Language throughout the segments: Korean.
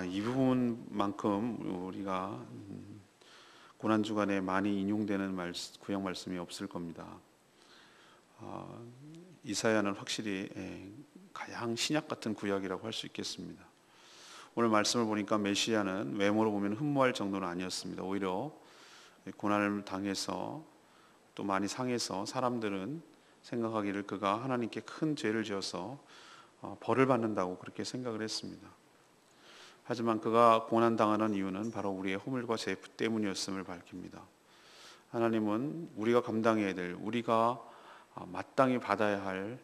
이 부분만큼 우리가 고난 주간에 많이 인용되는 구약 말씀이 없을 겁니다. 이사야는 확실히 가장 신약 같은 구약이라고 할 수 있겠습니다. 오늘 말씀을 보니까 메시아는 외모로 보면 흠모할 정도는 아니었습니다. 오히려 고난을 당해서 또 많이 상해서 사람들은 생각하기를 그가 하나님께 큰 죄를 지어서 벌을 받는다고 그렇게 생각을 했습니다. 하지만 그가 고난당하는 이유는 바로 우리의 허물과 죄 때문이었음을 밝힙니다. 하나님은 우리가 감당해야 될, 우리가 마땅히 받아야 할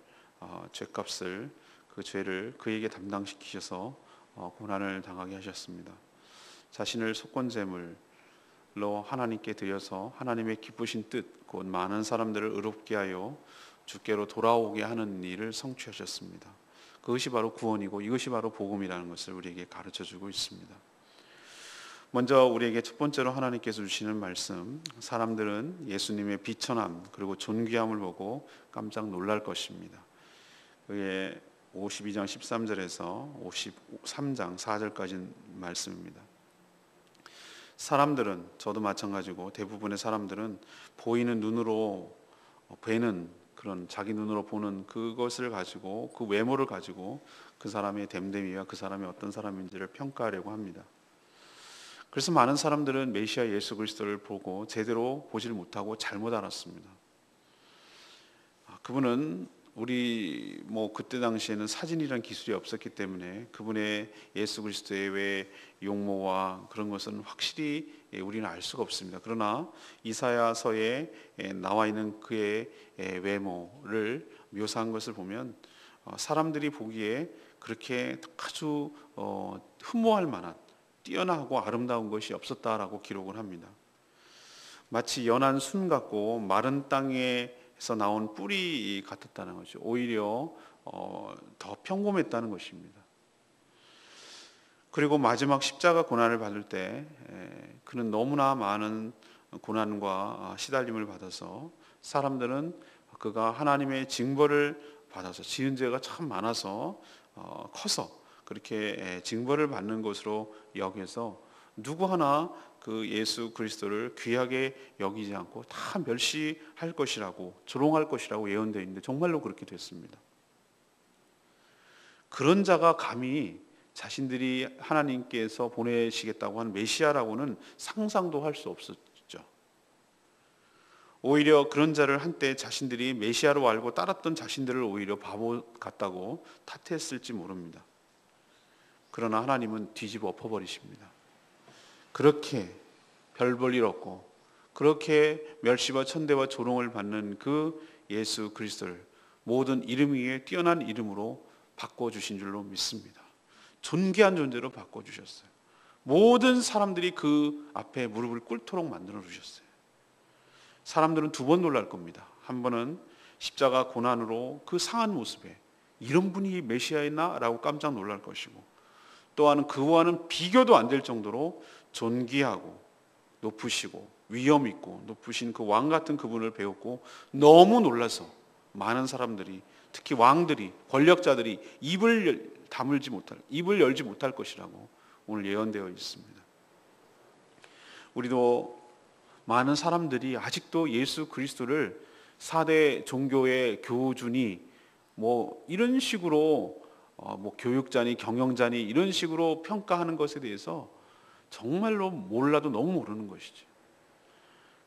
죄값을, 그 죄를 그에게 담당시키셔서 고난을 당하게 하셨습니다. 자신을 속건제물로 하나님께 드려서 하나님의 기쁘신 뜻, 곧 많은 사람들을 의롭게 하여 주께로 돌아오게 하는 일을 성취하셨습니다. 그것이 바로 구원이고 이것이 바로 복음이라는 것을 우리에게 가르쳐주고 있습니다. 먼저 우리에게 첫 번째로 하나님께서 주시는 말씀, 사람들은 예수님의 비천함 그리고 존귀함을 보고 깜짝 놀랄 것입니다. 그게 52장 13절에서 53장 4절까지 말씀입니다. 사람들은, 저도 마찬가지고 대부분의 사람들은 보이는 눈으로 뵈는 그런 자기 눈으로 보는 그것을 가지고, 그 외모를 가지고 그 사람의 됨됨이와 그 사람이 어떤 사람인지를 평가하려고 합니다. 그래서 많은 사람들은 메시아 예수 그리스도를 보고 제대로 보지를 못하고 잘못 알았습니다. 그분은 우리 그때 당시에는 사진이란 기술이 없었기 때문에 그분의 예수 그리스도의 왜 용모와 그런 것은 확실히 우리는 알 수가 없습니다. 그러나 이사야서에 나와 있는 그의 외모를 묘사한 것을 보면 사람들이 보기에 그렇게 아주 흠모할 만한 뛰어나고 아름다운 것이 없었다라고 기록을 합니다. 마치 연한 순 같고 마른 땅에서 나온 뿌리 같았다는 거죠. 오히려 더 평범했다는 것입니다. 그리고 마지막 십자가 고난을 받을 때 그는 너무나 많은 고난과 시달림을 받아서 사람들은 그가 하나님의 징벌을 받아서 지은 죄가 참 많아서 커서 그렇게 징벌을 받는 것으로 여겨서 누구 하나 그 예수 그리스도를 귀하게 여기지 않고 다 멸시할 것이라고, 조롱할 것이라고 예언되어 있는데 정말로 그렇게 됐습니다. 그런 자가 감히 자신들이 하나님께서 보내시겠다고 하는 메시아라고는 상상도 할 수 없었죠. 오히려 그런 자를 한때 자신들이 메시아로 알고 따랐던 자신들을 오히려 바보 같다고 탓했을지 모릅니다. 그러나 하나님은 뒤집어 엎어버리십니다. 그렇게 별 볼 일 없고 그렇게 멸시와 천대와 조롱을 받는 그 예수 그리스도를 모든 이름 위에 뛰어난 이름으로 바꿔주신 줄로 믿습니다. 존귀한 존재로 바꿔주셨어요. 모든 사람들이 그 앞에 무릎을 꿇도록 만들어 주셨어요. 사람들은 두 번 놀랄 겁니다. 한 번은 십자가 고난으로 그 상한 모습에 이런 분이 메시아였나? 라고 깜짝 놀랄 것이고, 또한 그와는 비교도 안 될 정도로 존귀하고 높으시고 위엄 있고 높으신 그 왕 같은 그분을 배웠고 너무 놀라서 많은 사람들이, 특히 왕들이, 권력자들이 입을 열지 못할 것이라고 오늘 예언되어 있습니다. 우리도 많은 사람들이 아직도 예수 그리스도를 4대 종교의 교준이 이런 식으로 교육자니 경영자니 이런 식으로 평가하는 것에 대해서 정말로 몰라도 너무 모르는 것이죠.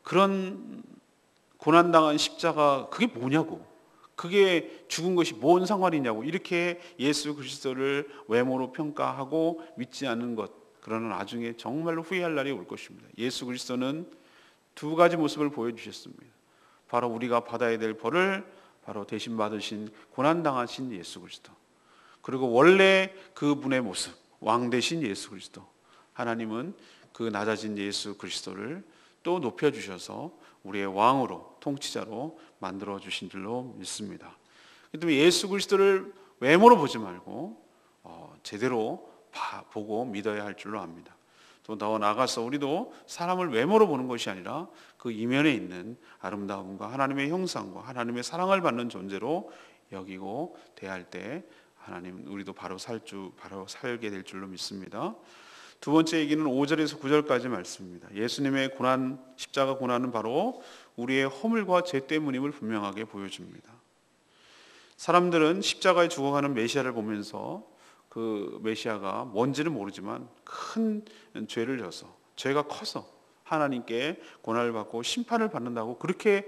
그런 고난당한 십자가 그게 뭐냐고, 그게 죽은 것이 뭔 상관이냐고 이렇게 예수 그리스도를 외모로 평가하고 믿지 않는 것, 그러나 나중에 정말로 후회할 날이 올 것입니다. 예수 그리스도는 두 가지 모습을 보여주셨습니다. 바로 우리가 받아야 될 벌을 바로 대신 받으신 고난당하신 예수 그리스도, 그리고 원래 그분의 모습, 왕 대신 예수 그리스도. 하나님은 그 낮아진 예수 그리스도를 또 높여주셔서 우리의 왕으로, 통치자로 만들어주신 줄로 믿습니다. 그렇기 때문에 예수 그리스도를 외모로 보지 말고 제대로 보고 믿어야 할 줄로 압니다. 또 더 나아가서 우리도 사람을 외모로 보는 것이 아니라 그 이면에 있는 아름다움과 하나님의 형상과 하나님의 사랑을 받는 존재로 여기고 대할 때 하나님 우리도 바로 살게 될 줄로 믿습니다. 두 번째 얘기는 5절에서 9절까지 말씀입니다. 예수님의 고난, 십자가 고난은 바로 우리의 허물과 죄 때문임을 분명하게 보여줍니다. 사람들은 십자가에 죽어가는 메시아를 보면서 그 메시아가 뭔지는 모르지만 큰 죄를 져서, 죄가 커서 하나님께 고난을 받고 심판을 받는다고 그렇게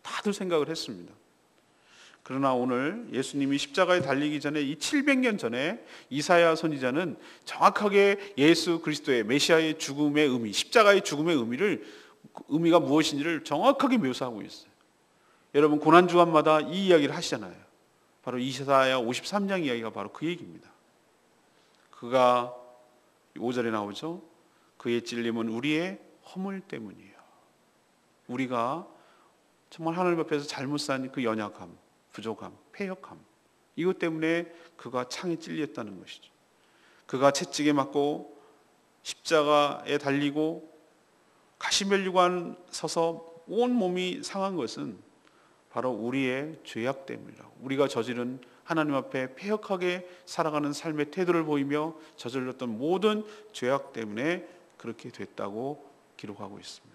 다들 생각을 했습니다. 그러나 오늘 예수님이 십자가에 달리기 전에 이 700년 전에 이사야 선지자는 정확하게 예수 그리스도의 메시아의 죽음의 의미, 십자가의 죽음의 의미가 무엇인지를 정확하게 묘사하고 있어요. 여러분 고난 주간마다 이 이야기를 하시잖아요. 바로 이사야 53장 이야기가 바로 그 얘기입니다. 그가 5절에 나오죠. 그의 찔림은 우리의 허물 때문이에요. 우리가 정말 하나님 앞에서 잘못 산 그 연약함, 부족함, 패역함, 이것 때문에 그가 창에 찔렸다는 것이죠. 그가 채찍에 맞고 십자가에 달리고 가시면류관 서서 온 몸이 상한 것은 바로 우리의 죄악 때문이라고. 우리가 저지른 하나님 앞에 패역하게 살아가는 삶의 태도를 보이며 저질렀던 모든 죄악 때문에 그렇게 됐다고 기록하고 있습니다.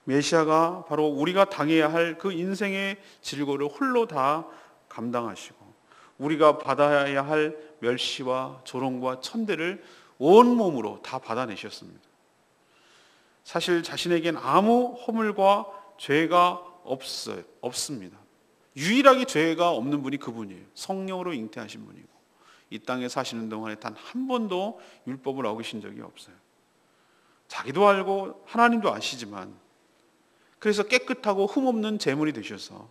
메시아가 바로 우리가 당해야 할 그 인생의 질고를 홀로 다 감당하시고 우리가 받아야 할 멸시와 조롱과 천대를 온몸으로 다 받아내셨습니다. 사실 자신에겐 아무 허물과 죄가 없습니다. 유일하게 죄가 없는 분이 그분이에요. 성령으로 잉태하신 분이고 이 땅에 사시는 동안에 단 한 번도 율법을 어기신 적이 없어요. 자기도 알고 하나님도 아시지만 그래서 깨끗하고 흠없는 제물이 되셔서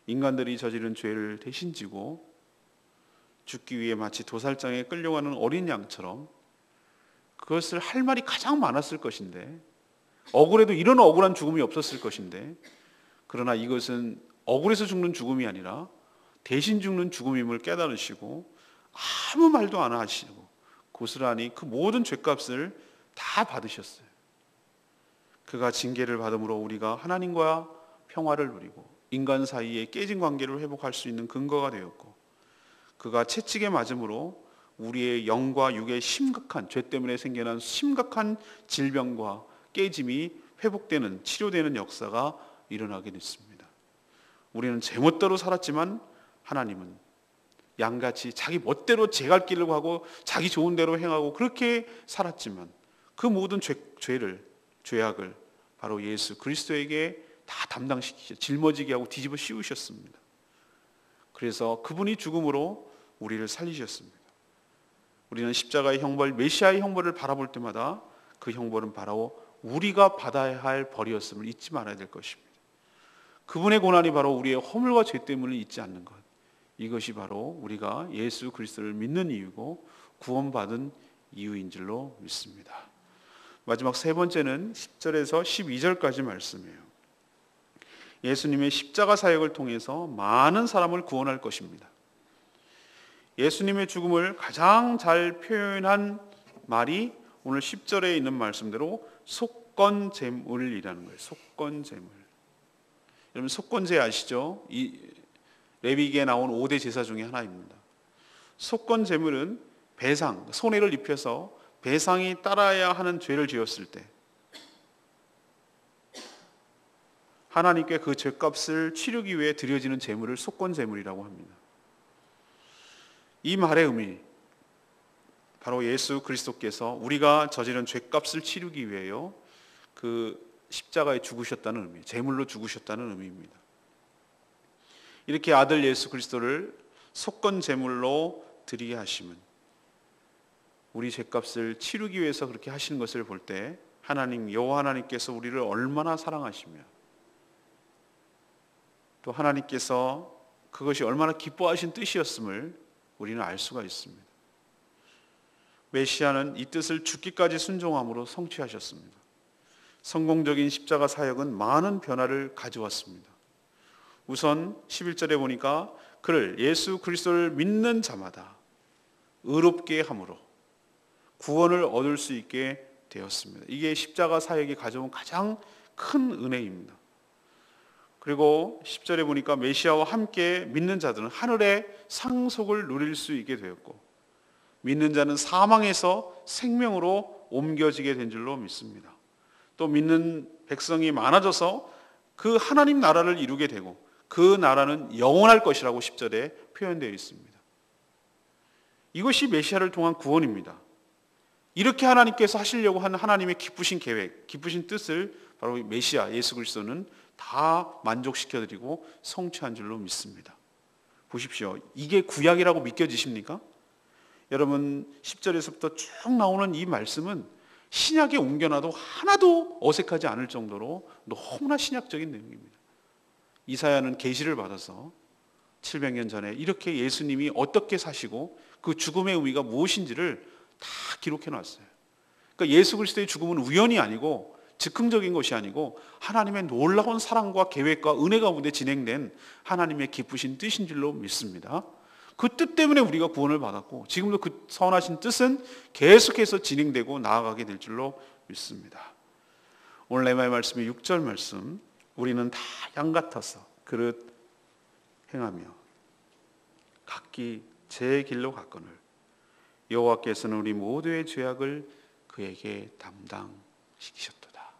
인간들이 저지른 죄를 대신 지고 죽기 위해 마치 도살장에 끌려가는 어린 양처럼 그것을 할 말이 가장 많았을 것인데 억울해도 이런 억울한 죽음이 없었을 것인데 그러나 이것은 억울해서 죽는 죽음이 아니라 대신 죽는 죽음임을 깨달으시고 아무 말도 안 하시고 고스란히 그 모든 죄값을 다 받으셨어요. 그가 징계를 받음으로 우리가 하나님과 평화를 누리고 인간 사이에 깨진 관계를 회복할 수 있는 근거가 되었고 그가 채찍에 맞음으로 우리의 영과 육의 심각한 죄 때문에 생겨난 심각한 질병과 깨짐이 회복되는 치료되는 역사가 일어나게 됐습니다. 우리는 제멋대로 살았지만 하나님은 양같이 자기 멋대로 제갈 길을 가고 자기 좋은 대로 행하고 그렇게 살았지만 그 모든 죄악을 바로 예수 그리스도에게 다 담당시키셔 짊어지게 하고 뒤집어 씌우셨습니다. 그래서 그분이 죽음으로 우리를 살리셨습니다. 우리는 십자가의 형벌, 메시아의 형벌을 바라볼 때마다 그 형벌은 바로 우리가 받아야 할 벌이었음을 잊지 말아야 될 것입니다. 그분의 고난이 바로 우리의 허물과 죄 때문을 잊지 않는 것, 이것이 바로 우리가 예수 그리스도를 믿는 이유고 구원받은 이유인 줄로 믿습니다. 마지막 세 번째는 10절에서 12절까지 말씀이에요. 예수님의 십자가 사역을 통해서 많은 사람을 구원할 것입니다. 예수님의 죽음을 가장 잘 표현한 말이 오늘 10절에 있는 말씀대로 속건제물이라는 거예요. 속건제물. 여러분 속건제 아시죠? 이 레위기에 나온 5대 제사 중에 하나입니다. 속건제물은 배상, 손해를 입혀서 배상이 따라야 하는 죄를 지었을 때 하나님께 그 죄값을 치르기 위해 드려지는 제물을 속건제물이라고 합니다. 이 말의 의미, 바로 예수 그리스도께서 우리가 저지른 죄값을 치르기 위해요 그 십자가에 죽으셨다는 의미, 제물로 죽으셨다는 의미입니다. 이렇게 아들 예수 그리스도를 속건제물로 드리게 하심은 우리 죄값을 치르기 위해서 그렇게 하시는 것을 볼 때 하나님 여호와 하나님께서 우리를 얼마나 사랑하시며 또 하나님께서 그것이 얼마나 기뻐하신 뜻이었음을 우리는 알 수가 있습니다. 메시아는 이 뜻을 죽기까지 순종함으로 성취하셨습니다. 성공적인 십자가 사역은 많은 변화를 가져왔습니다. 우선 11절에 보니까 그를 예수 그리스도를 믿는 자마다 의롭게 함으로 구원을 얻을 수 있게 되었습니다. 이게 십자가 사역이 가져온 가장 큰 은혜입니다. 그리고 10절에 보니까 메시아와 함께 믿는 자들은 하늘의 상속을 누릴 수 있게 되었고 믿는 자는 사망에서 생명으로 옮겨지게 된 줄로 믿습니다. 또 믿는 백성이 많아져서 그 하나님 나라를 이루게 되고 그 나라는 영원할 것이라고 10절에 표현되어 있습니다. 이것이 메시아를 통한 구원입니다. 이렇게 하나님께서 하시려고 하는 하나님의 기쁘신 계획, 기쁘신 뜻을 바로 메시아 예수 그리스도는 다 만족시켜드리고 성취한 줄로 믿습니다. 보십시오. 이게 구약이라고 믿겨지십니까? 여러분 10절에서부터 쭉 나오는 이 말씀은 신약에 옮겨놔도 하나도 어색하지 않을 정도로 너무나 신약적인 내용입니다. 이사야는 계시를 받아서 700년 전에 이렇게 예수님이 어떻게 사시고 그 죽음의 의미가 무엇인지를 다 기록해 놨어요. 그러니까 예수 그리스도의 죽음은 우연이 아니고 즉흥적인 것이 아니고 하나님의 놀라운 사랑과 계획과 은혜 가운데 진행된 하나님의 기쁘신 뜻인 줄로 믿습니다. 그 뜻 때문에 우리가 구원을 받았고 지금도 그 선하신 뜻은 계속해서 진행되고 나아가게 될 줄로 믿습니다. 오늘 레마의 말씀이 6절 말씀, 우리는 다 양 같아서 그릇 행하며 각기 제 길로 갔거늘 여호와께서는 우리 모두의 죄악을 그에게 담당시키셨도다.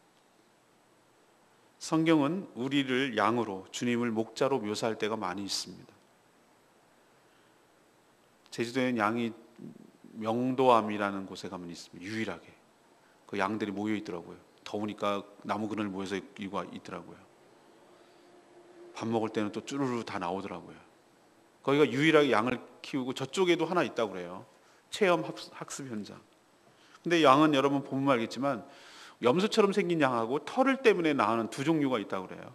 성경은 우리를 양으로, 주님을 목자로 묘사할 때가 많이 있습니다. 제주도에는 양이 명도암이라는 곳에 가면 있습니다. 유일하게 그 양들이 모여 있더라고요. 더우니까 나무 그늘 모여서 이유가 있더라고요. 밥 먹을 때는 또 쭈루루 다 나오더라고요. 거기가 유일하게 양을 키우고 저쪽에도 하나 있다고 그래요. 체험 학습 현장. 근데 양은 여러분 보면 알겠지만 염소처럼 생긴 양하고 털을 때문에 나는 두 종류가 있다고 그래요.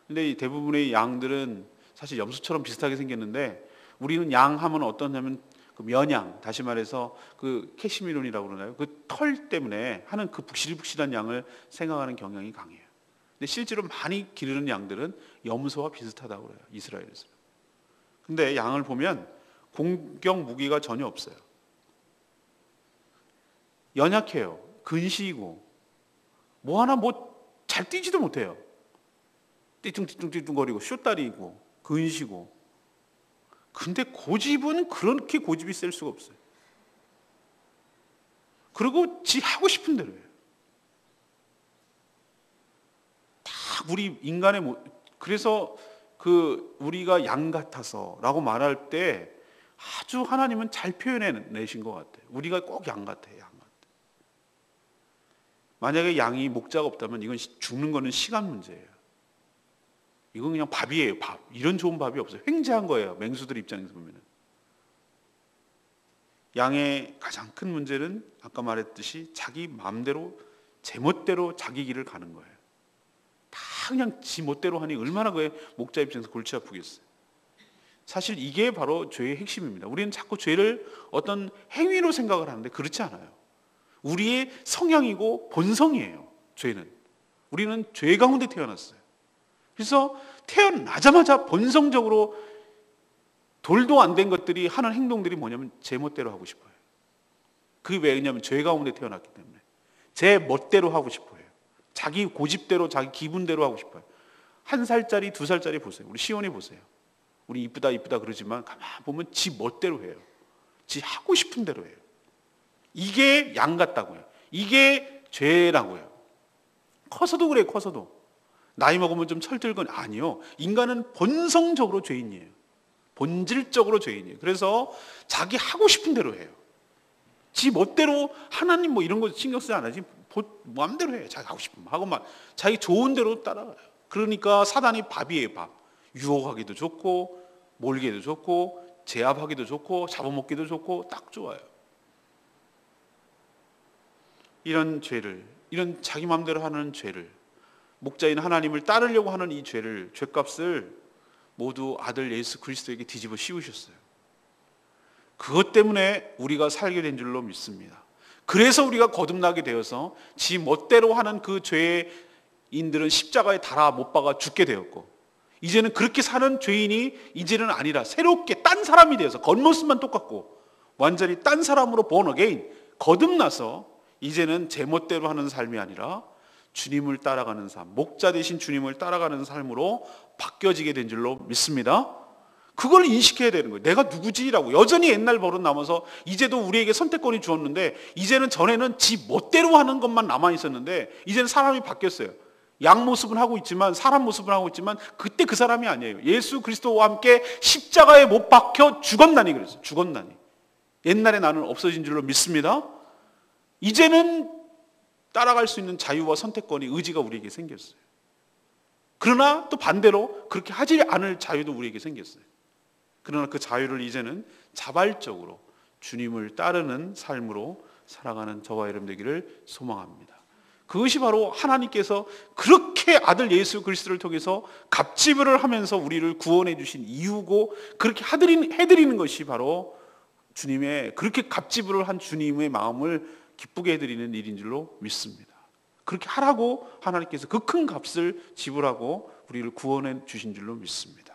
근데 대부분의 양들은 사실 염소처럼 비슷하게 생겼는데 우리는 양 하면 어떠냐면 그 면양, 다시 말해서 그 캐시미론이라고 그러나요? 그 털 때문에 하는 그 북실북실한 양을 생각하는 경향이 강해요. 근데 실제로 많이 기르는 양들은 염소와 비슷하다고 그래요. 이스라엘에서. 근데 양을 보면 공격 무기가 전혀 없어요. 연약해요. 근시이고 뭐 하나 잘 뛰지도 못해요. 띠뚱띠뚱거리고 쇼다리고 근시고. 근데 고집은 그렇게 고집이 셀 수가 없어요. 그리고 지 하고 싶은 대로 해요. 다 우리 인간의 그래서 그 우리가 양 같아서라고 말할 때 아주 하나님은 잘 표현해 내신 것 같아요. 우리가 꼭 양 같아요. 양 같아. 만약에 양이 목자가 없다면 이건 죽는 거는 시간 문제예요. 이건 그냥 밥이에요. 밥. 이런 좋은 밥이 없어요. 횡재한 거예요. 맹수들 입장에서 보면. 양의 가장 큰 문제는 아까 말했듯이 자기 마음대로 제멋대로 자기 길을 가는 거예요. 다 그냥 지 멋대로 하니 얼마나 그의 목자 입장에서 골치 아프겠어요. 사실 이게 바로 죄의 핵심입니다. 우리는 자꾸 죄를 어떤 행위로 생각을 하는데 그렇지 않아요. 우리의 성향이고 본성이에요. 죄는. 우리는 죄 가운데 태어났어요. 그래서 태어나자마자 본성적으로 돌도 안 된 것들이 하는 행동들이 뭐냐면 제 멋대로 하고 싶어요. 그게 왜냐면 죄 가운데 태어났기 때문에 제 멋대로 하고 싶어요. 자기 고집대로 자기 기분대로 하고 싶어요. 1살짜리 2살짜리 보세요. 우리 시온이 보세요. 우리 이쁘다 그러지만 가만 보면 지 멋대로 해요. 지 하고 싶은 대로 해요. 이게 양 같다고요. 이게 죄라고요. 커서도 그래요. 커서도. 나이 먹으면 좀 철들건 아니요. 인간은 본성적으로 죄인이에요. 본질적으로 죄인이에요. 그래서 자기 하고 싶은 대로 해요. 지 멋대로 하나님 뭐 이런 거 신경 쓰지 않아요. 마음대로 해요. 자기 하고 싶으면 하고만 자기 좋은 대로 따라가요. 그러니까 사단이 밥이에요. 밥. 유혹하기도 좋고 몰기도 좋고 제압하기도 좋고 잡아먹기도 좋고 딱 좋아요. 이런 죄를, 이런 자기 마음대로 하는 죄를, 목자인 하나님을 따르려고 하는 이 죄를, 죄값을 모두 아들 예수 그리스도에게 뒤집어 씌우셨어요. 그것 때문에 우리가 살게 된 줄로 믿습니다. 그래서 우리가 거듭나게 되어서 지 멋대로 하는 그 죄인들은 십자가에 달아 못 박아 죽게 되었고, 이제는 그렇게 사는 죄인이 이제는 아니라 새롭게 딴 사람이 되어서 겉모습만 똑같고 완전히 딴 사람으로 born again 거듭나서 이제는 제 멋대로 하는 삶이 아니라 주님을 따라가는 삶, 목자 되신 주님을 따라가는 삶으로 바뀌어지게 된 줄로 믿습니다. 그걸 인식해야 되는 거예요. 내가 누구지라고. 여전히 옛날 버릇 남아서 이제도 우리에게 선택권이 주었는데, 이제는 전에는 지 멋대로 하는 것만 남아 있었는데 이제는 사람이 바뀌었어요. 양 모습은 하고 있지만, 사람 모습은 하고 있지만 그때 그 사람이 아니에요. 예수 그리스도와 함께 십자가에 못 박혀 죽었나니 그랬어요. 죽었나니. 옛날에 나는 없어진 줄로 믿습니다. 이제는 따라갈 수 있는 자유와 선택권이, 의지가 우리에게 생겼어요. 그러나 또 반대로 그렇게 하지 않을 자유도 우리에게 생겼어요. 그러나 그 자유를 이제는 자발적으로 주님을 따르는 삶으로 살아가는 저와 여러분 되기를 소망합니다. 그것이 바로 하나님께서 그렇게 아들 예수 그리스도를 통해서 갑지불을 하면서 우리를 구원해 주신 이유고, 그렇게 해드리는 것이 바로 주님의, 그렇게 갑지불을 한 주님의 마음을 기쁘게 해드리는 일인 줄로 믿습니다. 그렇게 하라고 하나님께서 그 큰 값을 지불하고 우리를 구원해 주신 줄로 믿습니다.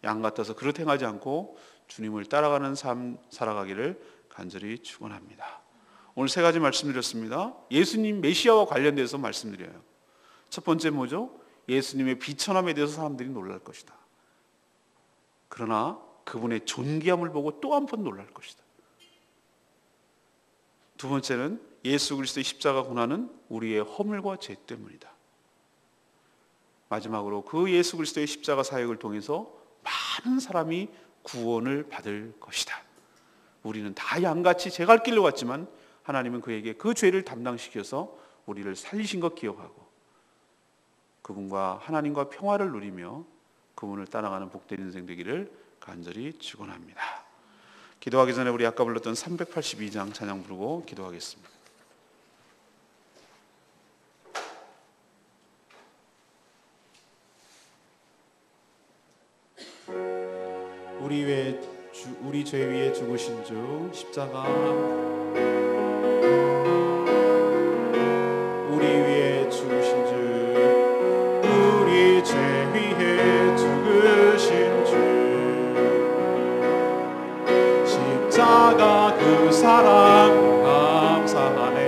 양 같아서 그릇 행하지 않고 주님을 따라가는 삶 살아가기를 간절히 축원합니다. 오늘 세 가지 말씀드렸습니다. 예수님 메시아와 관련돼서 말씀드려요. 첫 번째 뭐죠? 예수님의 비천함에 대해서 사람들이 놀랄 것이다. 그러나 그분의 존귀함을 보고 또 한 번 놀랄 것이다. 두 번째는 예수 그리스도의 십자가 고난은 우리의 허물과 죄 때문이다. 마지막으로 그 예수 그리스도의 십자가 사역을 통해서 많은 사람이 구원을 받을 것이다. 우리는 다 양같이 제 갈 길로 갔지만 하나님은 그에게 그 죄를 담당시켜서 우리를 살리신 것 기억하고 그분과 하나님과 평화를 누리며 그분을 따라가는 복된 인생 되기를 간절히 축원합니다. 기도하기 전에 우리 아까 불렀던 382장 찬양 부르고 기도하겠습니다. 우리 죄 위에 죽으신 주 십자가, 우리 위에 죽으신 주, 우리 죄 위에 죽으신 주, 십자가 그 사랑 감사하네.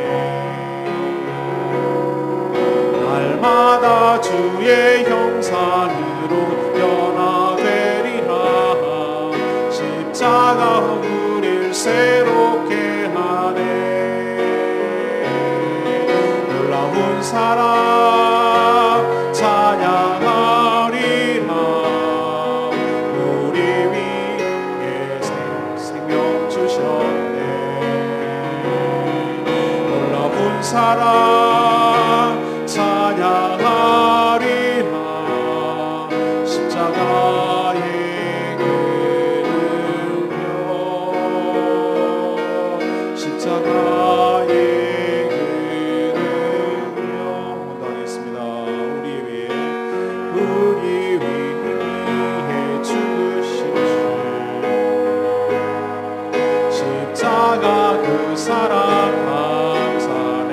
날마다 주의 형상으로 변화되리라. 십자가 우릴 새롭게 하네. 놀라운 사랑 찬양하리라. 우리 위에 생명 주셨네. 놀라운 사랑 찬양하리라. 십자가의 사랑 감사네.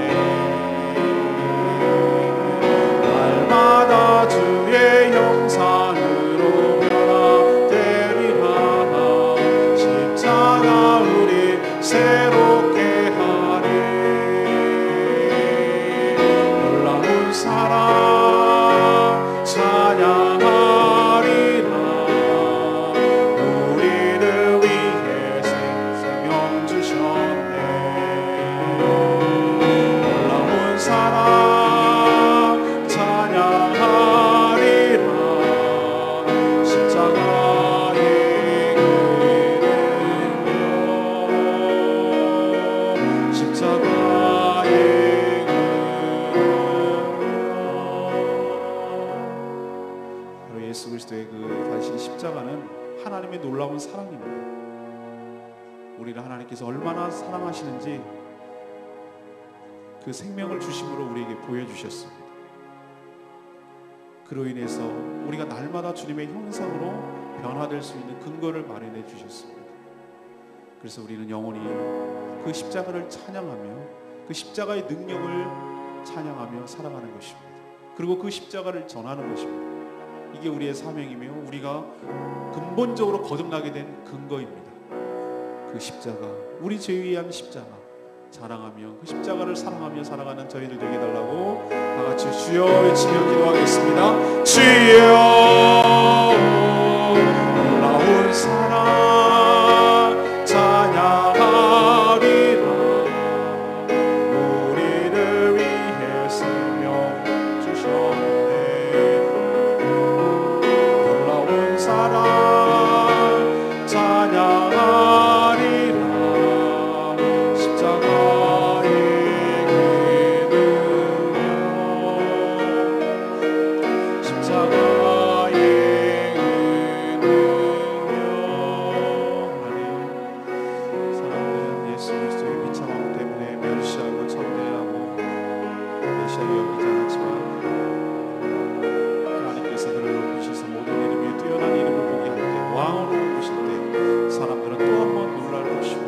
날마다 주의 형상으로 변화되리라. 십자가 우리 새롭게 하네. 놀라운 사랑 찬양하리라. 우리를 위해 생명 주셨네. 사랑 찬양하리라. 십자가의 은혜요. 십자가의 은혜요. 바로 예수 그리스도의 그 다신 십자가는 하나님의 놀라운 사랑입니다. 우리를 하나님께서 얼마나 사랑하시는지 그 생명을 주심으로 우리에게 보여주셨습니다. 그로 인해서 우리가 날마다 주님의 형상으로 변화될 수 있는 근거를 마련해 주셨습니다. 그래서 우리는 영원히 그 십자가를 찬양하며 그 십자가의 능력을 찬양하며 살아가는 것입니다. 그리고 그 십자가를 전하는 것입니다. 이게 우리의 사명이며 우리가 근본적으로 거듭나게 된 근거입니다. 그 십자가, 우리 죄 위한 십자가, 자랑하며 그 십자가를 사랑하며 살아가는 저희들 되게 달라고 다 같이 주여 외치며 기도하겠습니다. 주여 놀라운 사랑 찬양하리라. 우리를 위해 생명 주셨네. 놀라운 사랑 찬양하리라. 십자가의 은혜요 십자가의 사람들은 예수 그리스도의 비참함 때문에 멸시하고 천대하고 메시아로 여기지 않았지만 하나님께서 그를 높이셔서 모든 이름 위에 뛰어난 이름을 보게 할 때 왕으로 오실 때 사람들은 또 한 번 놀랄 것이고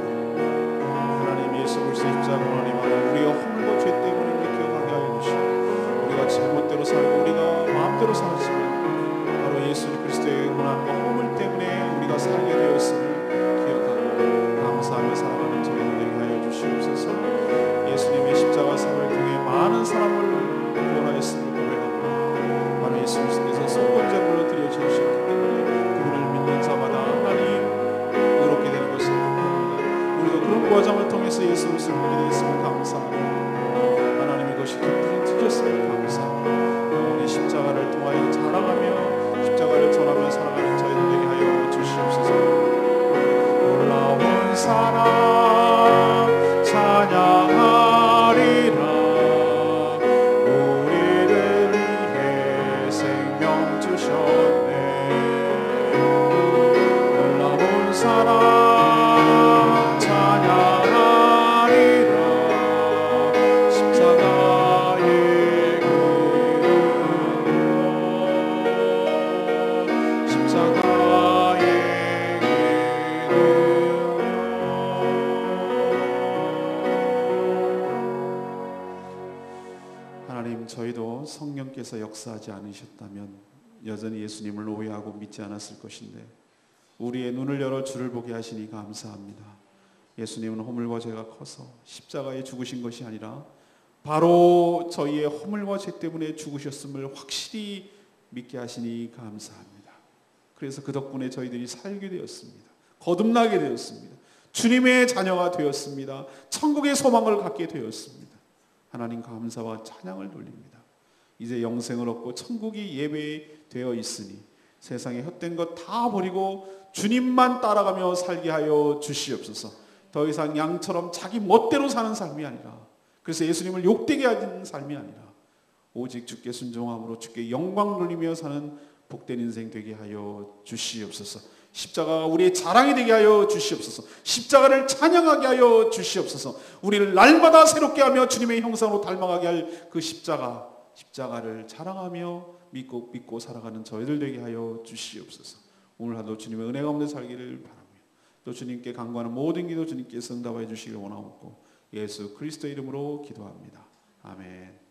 하나님 예수 그리스도의 십자가 하나님 우리가 허물과 죄 때문에 우리 기억하게 하여 주시고 우리가 제멋대로 살고 우리가 마음대로 살았지만 바로 예수 그리스도의 고난과 허물 때문에 우리가 살게 되었음을 기억하고 감사하며 살아가는 저희들에게 하여 주시옵소서. 예수님의 십자가 사역을 통해 많은 사람을 구원하였음을 고백합니다. 바로 예수 그리스도께서 속건제물로 드려주셨기 때문에 그분을 믿는 자마다 하나님 의롭게 되는 것을 기뻐합니다. 우리가 그런 과정을 통해서 예수 그리스도를 믿게 되었음을 감사합니다. 하나님의 것이 기쁘게 드렸음을 감사합니다. 영원히 십자가를 통하여 자랑하며 십자가를 전하며 살아가는 저희들에게 하여 주시옵소서. 놀라운 사랑 찬양하리라. 우리를 위해 생명 주셨네. 놀라운 사랑 찬양하리라. 십자가의 은혜요 십자가의 은혜요. 하나님 저희도 성령께서 역사하지 않으셨다면 여전히 예수님을 오해하고 믿지 않았을 것인데 우리의 눈을 열어 주를 보게 하시니 감사합니다. 예수님은 허물과 죄가 커서 십자가에 죽으신 것이 아니라 바로 저희의 허물과 죄 때문에 죽으셨음을 확실히 믿게 하시니 감사합니다. 그래서 그 덕분에 저희들이 살게 되었습니다. 거듭나게 되었습니다. 주님의 자녀가 되었습니다. 천국의 소망을 갖게 되었습니다. 하나님 감사와 찬양을 돌립니다. 이제 영생을 얻고 천국이 예배되어 있으니 세상에 헛된 것 다 버리고 주님만 따라가며 살게 하여 주시옵소서. 더 이상 양처럼 자기 멋대로 사는 삶이 아니라 그래서 예수님을 욕되게 하는 삶이 아니라 오직 주께 순종함으로 주께 영광 돌리며 사는 복된 인생 되게 하여 주시옵소서. 십자가가 우리의 자랑이 되게 하여 주시옵소서. 십자가를 찬양하게 하여 주시옵소서. 우리를 날마다 새롭게 하며 주님의 형상으로 닮아가게 할 그 십자가를 자랑하며 믿고 살아가는 저희들 되게 하여 주시옵소서. 오늘 하루 주님의 은혜 가운데 살기를 바라며 또 주님께 간구하는 모든 기도 주님께서 응답하여 주시길 원하옵고 예수 그리스도 이름으로 기도합니다. 아멘.